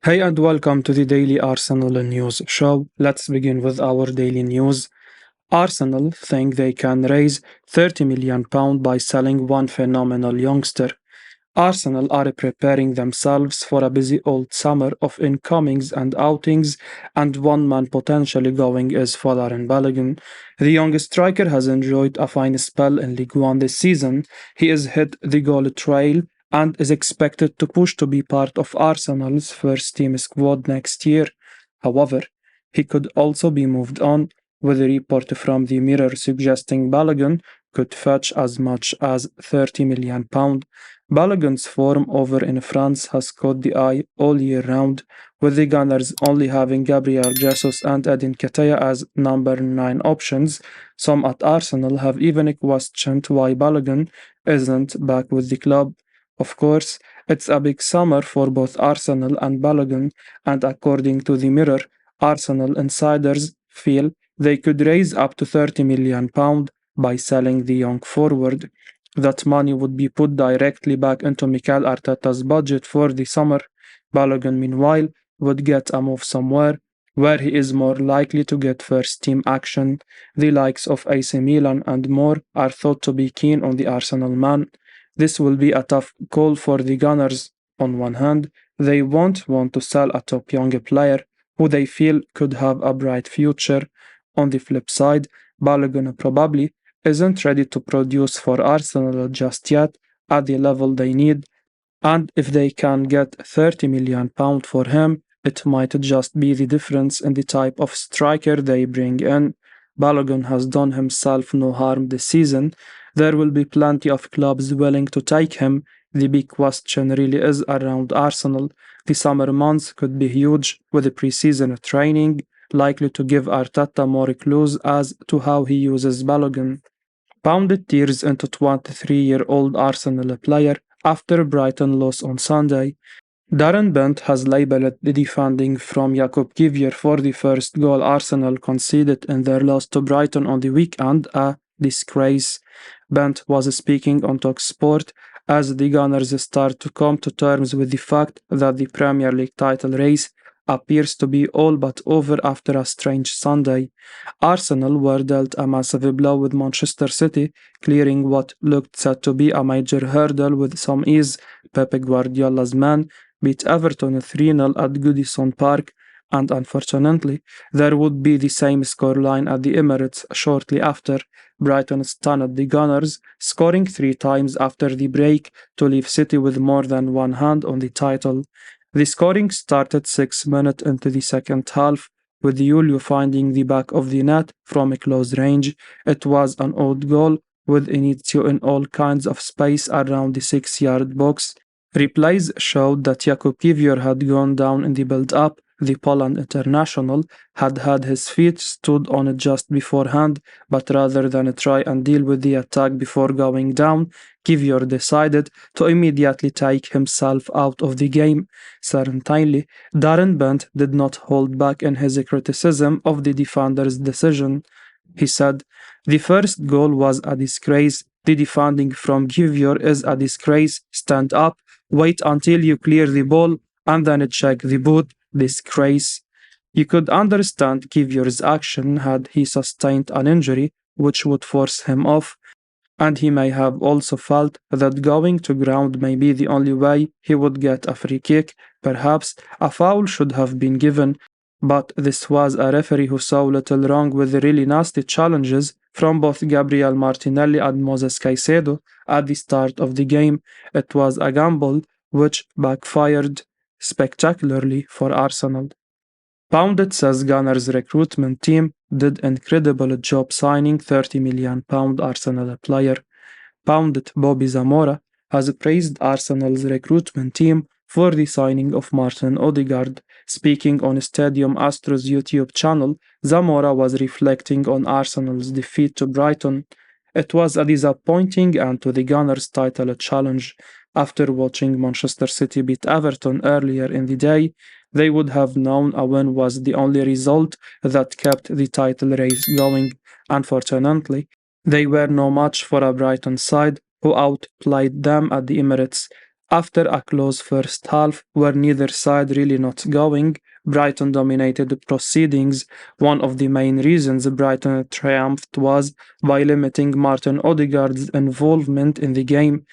Hey and welcome to the Daily Arsenal News Show. Let's begin with our daily news. Arsenal think they can raise £30 million by selling one phenomenal youngster. Arsenal are preparing themselves for a busy old summer of incomings and outings, and one man potentially going is Folarin Balogun. The young striker has enjoyed a fine spell in Ligue 1 this season. He has hit the goal trail and is expected to push to be part of Arsenal's first team squad next year. However, he could also be moved on, with a report from the Mirror suggesting Balogun could fetch as much as £30 million. Balogun's form over in France has caught the eye all year round, with the Gunners only having Gabriel Jesus and Edin Ketia as number 9 options. Some at Arsenal have even questioned why Balogun isn't back with the club. Of course, it's a big summer for both Arsenal and Balogun, and according to the Mirror, Arsenal insiders feel they could raise up to £30 million by selling the young forward. That money would be put directly back into Mikel Arteta's budget for the summer. Balogun, meanwhile, would get a move somewhere where he is more likely to get first team action. The likes of AC Milan and more are thought to be keen on the Arsenal man. This will be a tough call for the Gunners. On one hand, they won't want to sell a top young player who they feel could have a bright future. On the flip side, Balogun probably isn't ready to produce for Arsenal just yet at the level they need, and if they can get £30 million for him, it might just be the difference in the type of striker they bring in. Balogun has done himself no harm this season. There will be plenty of clubs willing to take him. The big question really is around Arsenal. The summer months could be huge, with the pre-season training likely to give Arteta more clues as to how he uses Balogun. Pundit tears into 23-year-old Arsenal player after Brighton loss on Sunday. Darren Bent has labelled the defending from Jakub Kiwior for the first goal Arsenal conceded in their loss to Brighton on the weekend a disgrace. Bent was speaking on talkSPORT as the Gunners start to come to terms with the fact that the Premier League title race appears to be all but over after a strange Sunday. Arsenal were dealt a massive blow with Manchester City, clearing what looked set to be a major hurdle with some ease. Pep Guardiola's men beat Everton 3-0 at Goodison Park, and unfortunately, there would be the same scoreline at the Emirates shortly after. Brighton stunned the Gunners, scoring 3 times after the break to leave City with more than one hand on the title. The scoring started 6 minutes into the second half, with Julio finding the back of the net from a close range. It was an odd goal, with Inizio in all kinds of space around the 6-yard box. Replays showed that Jakub Kiwior had gone down in the build-up. The Poland international had his feet stood on it just beforehand, but rather than try and deal with the attack before going down, Kiwior decided to immediately take himself out of the game. Certainly, Darren Bent did not hold back in his criticism of the defender's decision. He said, "The first goal was a disgrace. The defending from Kiwior is a disgrace. Stand up, wait until you clear the ball, and then check the boot. Disgrace." You could understand Kiwior's action had he sustained an injury which would force him off, and he may have also felt that going to ground may be the only way he would get a free kick. Perhaps a foul should have been given, but this was a referee who saw little wrong with the really nasty challenges from both Gabriel Martinelli and Moses Caicedo at the start of the game. It was a gamble which backfired spectacularly for Arsenal. Pundit says Gunners' recruitment team did incredible job signing £30 million Arsenal player. Pundit Bobby Zamora has praised Arsenal's recruitment team for the signing of Martin Odegaard. Speaking on Stadium Astro's YouTube channel, Zamora was reflecting on Arsenal's defeat to Brighton. It was a disappointing end to the Gunners' title challenge. After watching Manchester City beat Everton earlier in the day, they would have known a win was the only result that kept the title race going. Unfortunately, they were no match for a Brighton side who outplayed them at the Emirates. After a close first half, where neither side really not going, Brighton dominated the proceedings. One of the main reasons Brighton triumphed was by limiting Martin Odegaard's involvement in the game.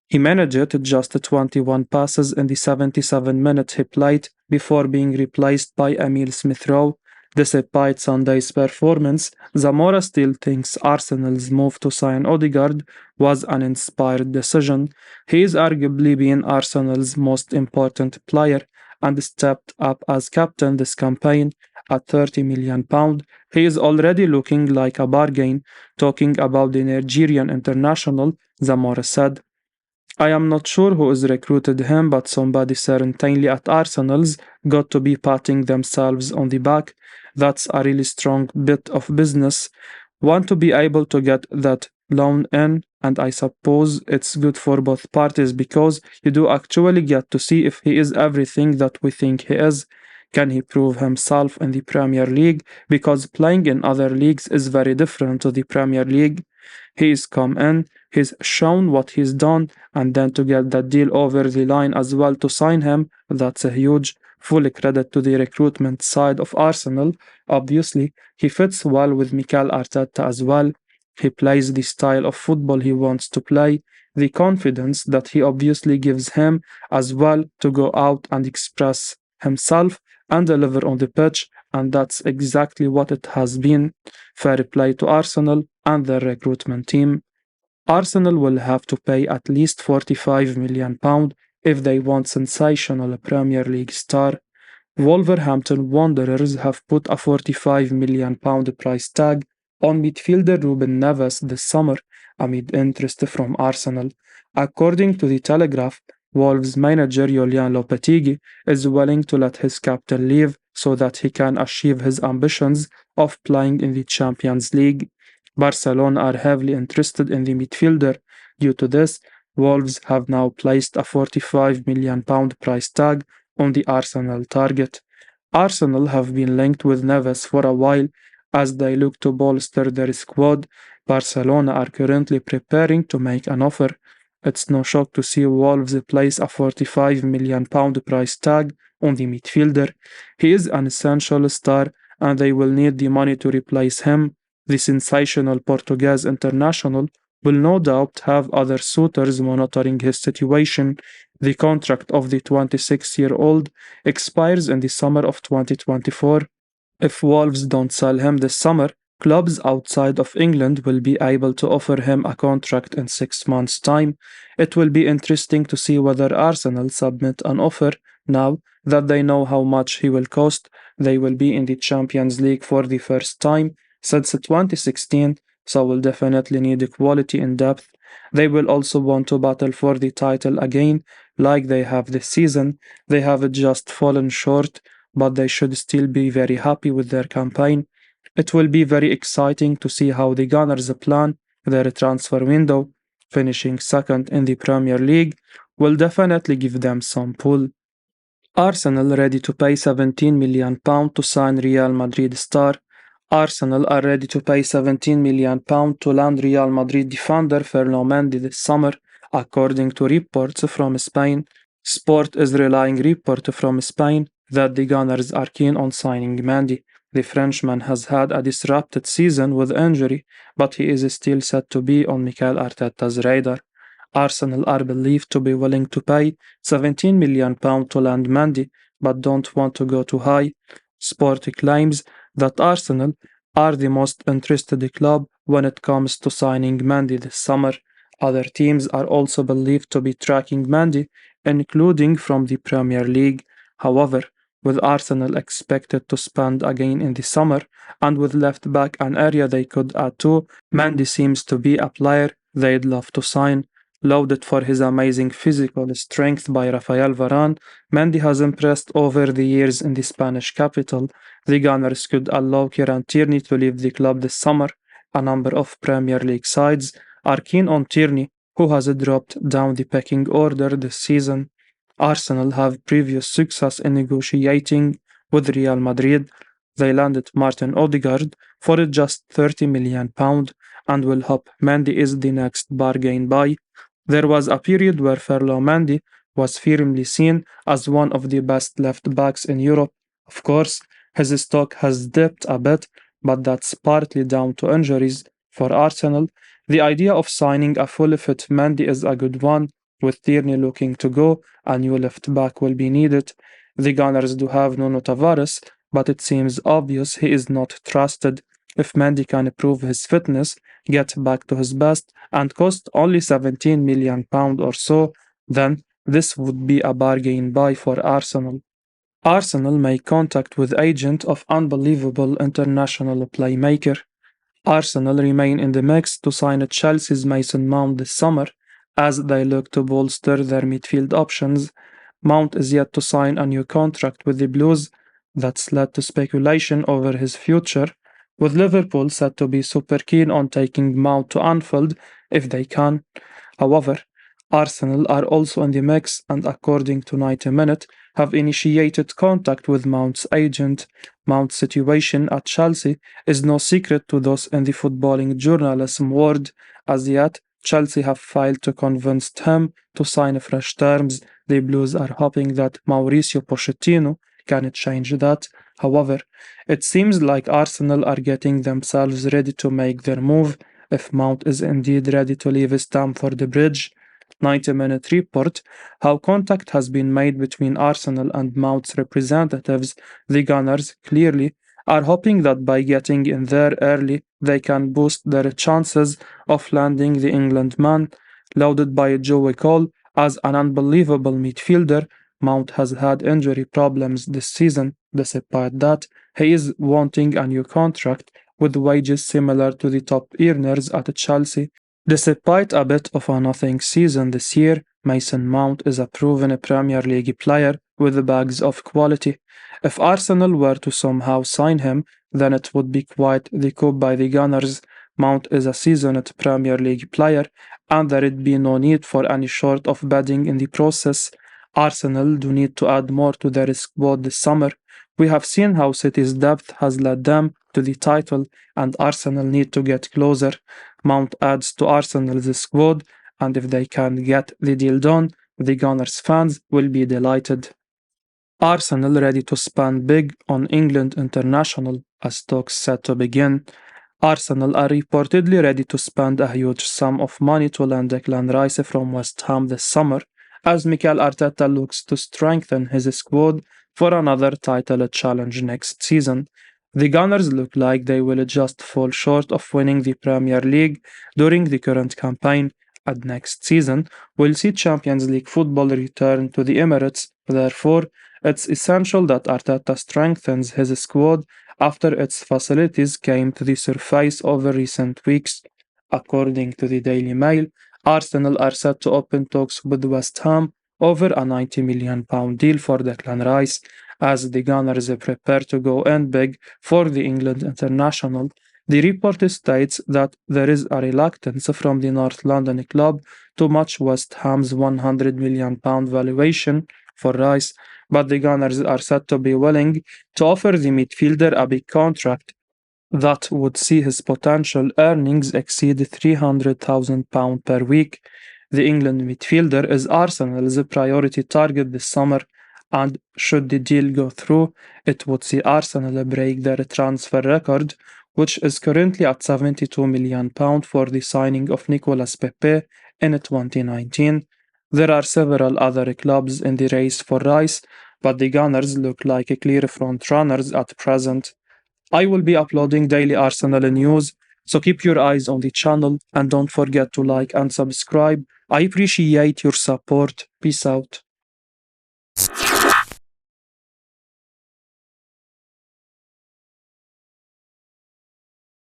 He managed just 21 passes in the 77 minutes he played before being replaced by Emil Smith-Rowe. Despite Sunday's performance, Zamora still thinks Arsenal's move to sign Odegaard was an inspired decision. He is arguably been Arsenal's most important player and stepped up as captain this campaign at £30 million. He is already looking like a bargain. Talking about the Nigerian international, Zamora said, I am not sure who has recruited him, but somebody certainly at Arsenal's got to be patting themselves on the back. That's a really strong bit of business. Want to be able to get that loan in, and I suppose it's good for both parties because you do actually get to see if he is everything that we think he is. Can he prove himself in the Premier League? Because playing in other leagues is very different to the Premier League. He's come in, he's shown what he's done, and then to get that deal over the line as well to sign him, that's a huge. Full credit to the recruitment side of Arsenal. Obviously, he fits well with Mikel Arteta as well. He plays the style of football he wants to play, the confidence that he obviously gives him as well to go out and express himself and deliver on the pitch, and that's exactly what it has been. Fair play to Arsenal and their recruitment team. Arsenal will have to pay at least £45 million if they want sensational Premier League star. Wolverhampton Wanderers have put a £45 million price tag on midfielder Ruben Neves this summer amid interest from Arsenal. According to the Telegraph, Wolves manager Julian Lopetegui is willing to let his captain leave so that he can achieve his ambitions of playing in the Champions League. Barcelona are heavily interested in the midfielder. Due to this, Wolves have now placed a £45 million price tag on the Arsenal target. Arsenal have been linked with Neves for a while as they look to bolster their squad. Barcelona are currently preparing to make an offer. It's no shock to see Wolves place a £45 million price tag on the midfielder. He is an essential star and they will need the money to replace him. The sensational Portuguese international will no doubt have other suitors monitoring his situation. The contract of the 26-year-old expires in the summer of 2024. If Wolves don't sell him this summer, clubs outside of England will be able to offer him a contract in 6 months' time. It will be interesting to see whether Arsenal submit an offer now that they know how much he will cost. They will be in the Champions League for the first time since 2016, so will definitely need quality in depth. They will also want to battle for the title again, like they have this season. They have just fallen short, but they should still be very happy with their campaign. It will be very exciting to see how the Gunners plan their transfer window. Finishing second in the Premier League will definitely give them some pull. Arsenal ready to pay £17 million to sign Real Madrid star. Arsenal are ready to pay £17 million to land Real Madrid defender Ferland Mendy this summer, according to reports from Spain. Sport is relying report from Spain that the Gunners are keen on signing Mendy. The Frenchman has had a disrupted season with injury, but he is still set to be on Mikel Arteta's radar. Arsenal are believed to be willing to pay £17 million to land Mendy, but don't want to go too high. Sport claims that Arsenal are the most interested club when it comes to signing Mendy this summer. Other teams are also believed to be tracking Mendy, including from the Premier League. However, with Arsenal expected to spend again in the summer, and with left back an area they could add to, Mendy seems to be a player they'd love to sign. Lauded for his amazing physical strength by Rafael Varane, Mendy has impressed over the years in the Spanish capital. The Gunners could allow Kieran Tierney to leave the club this summer. A number of Premier League sides are keen on Tierney, who has dropped down the pecking order this season. Arsenal have previous success in negotiating with Real Madrid. They landed Martin Odegaard for just £30 million and will hope Mendy is the next bargain buy. There was a period where Ferland Mendy was firmly seen as one of the best left backs in Europe. Of course, his stock has dipped a bit, but that's partly down to injuries. For Arsenal, the idea of signing a fully fit Mendy is a good one. With Tierney looking to go, a new left back will be needed. The Gunners do have Nuno Tavares, but it seems obvious he is not trusted. If Mendy can prove his fitness, get back to his best, and cost only £17 million or so, then this would be a bargain buy for Arsenal. Arsenal make contact with agent of unbelievable international playmaker. Arsenal remain in the mix to sign Chelsea's Mason Mount this summer as they look to bolster their midfield options. Mount is yet to sign a new contract with the Blues that's led to speculation over his future, with Liverpool said to be super keen on taking Mount to Anfield if they can. However, Arsenal are also in the mix and according to 90 Minute have initiated contact with Mount's agent. Mount's situation at Chelsea is no secret to those in the footballing journalism world. As yet, Chelsea have failed to convince him to sign fresh terms. The Blues are hoping that Mauricio Pochettino can change that. However, it seems like Arsenal are getting themselves ready to make their move if Mount is indeed ready to leave Stamford Bridge. 90-minute report how contact has been made between Arsenal and Mount's representatives. The Gunners clearly are hoping that by getting in there early, they can boost their chances of landing the England man. Lauded by Joey Cole as an unbelievable midfielder, Mount has had injury problems this season. Despite that, he is wanting a new contract with wages similar to the top earners at Chelsea. Despite a bit of a nothing season this year, Mason Mount is a proven Premier League player with bags of quality. If Arsenal were to somehow sign him, then it would be quite the coup by the Gunners. Mount is a seasoned Premier League player, and there'd be no need for any sort of betting in the process. Arsenal do need to add more to their squad this summer. We have seen how City's depth has led them to the title, and Arsenal need to get closer. Mount adds to Arsenal's squad, and if they can get the deal done, the Gunners fans will be delighted. Arsenal ready to spend big on England international as talks set to begin. Arsenal are reportedly ready to spend a huge sum of money to land Declan Rice from West Ham this summer, as Mikel Arteta looks to strengthen his squad for another title challenge next season. The Gunners look like they will just fall short of winning the Premier League during the current campaign, and next season will see Champions League football return to the Emirates. Therefore, it's essential that Arteta strengthens his squad after its facilities came to the surface over recent weeks. According to the Daily Mail, Arsenal are set to open talks with West Ham over a £90 million deal for Declan Rice, as the Gunners prepare to go in big for the England international. The report states that there is a reluctance from the North London club to match West Ham's £100 million valuation for Rice, but the Gunners are said to be willing to offer the midfielder a big contract that would see his potential earnings exceed £300,000 per week. The England midfielder is Arsenal's priority target this summer, and should the deal go through, it would see Arsenal break their transfer record, which is currently at £72 million for the signing of Nicolas Pepe in 2019. There are several other clubs in the race for Rice, but the Gunners look like clear front-runners at present. I will be uploading daily Arsenal news, so keep your eyes on the channel and don't forget to like and subscribe. I appreciate your support. Peace out.